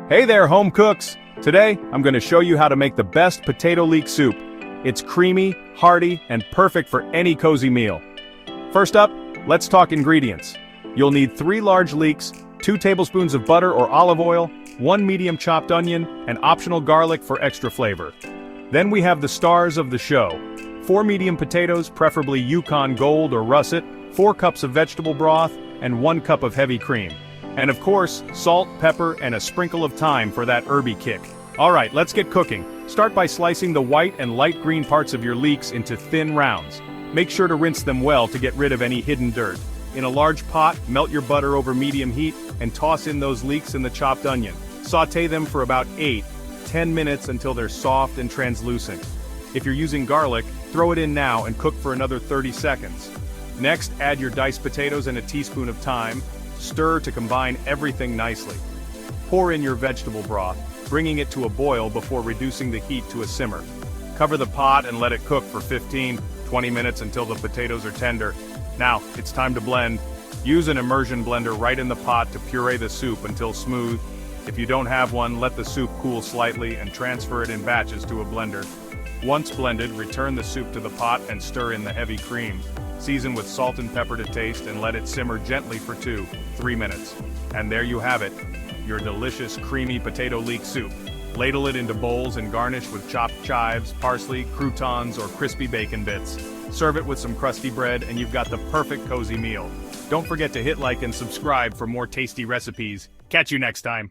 Hey there, home cooks! Today, I'm going to show you how to make the best potato leek soup. It's creamy, hearty, and perfect for any cozy meal. First up, let's talk ingredients. You'll need 3 large leeks, 2 tablespoons of butter or olive oil, 1 medium chopped onion, and optional garlic for extra flavor. Then we have the stars of the show. 4 medium potatoes, preferably Yukon Gold or Russet, 4 cups of vegetable broth, and 1 cup of heavy cream. And of course, salt, pepper, and a sprinkle of thyme for that herby kick. Alright, let's get cooking. Start by slicing the white and light green parts of your leeks into thin rounds. Make sure to rinse them well to get rid of any hidden dirt. In a large pot, melt your butter over medium heat and toss in those leeks and the chopped onion. Sauté them for about 8-10 minutes until they're soft and translucent. If you're using garlic, throw it in now and cook for another 30 seconds. Next, add your diced potatoes and a teaspoon of thyme. Stir to combine everything nicely. Pour in your vegetable broth, bringing it to a boil before reducing the heat to a simmer. Cover the pot and let it cook for 15-20 minutes until the potatoes are tender. Now, it's time to blend. Use an immersion blender right in the pot to puree the soup until smooth. If you don't have one, let the soup cool slightly and transfer it in batches to a blender. Once blended, return the soup to the pot and stir in the heavy cream. Season with salt and pepper to taste and let it simmer gently for 2-3 minutes. And there you have it, your delicious creamy potato leek soup. Ladle it into bowls and garnish with chopped chives, parsley, croutons, or crispy bacon bits. Serve it with some crusty bread and you've got the perfect cozy meal. Don't forget to hit like and subscribe for more tasty recipes. Catch you next time.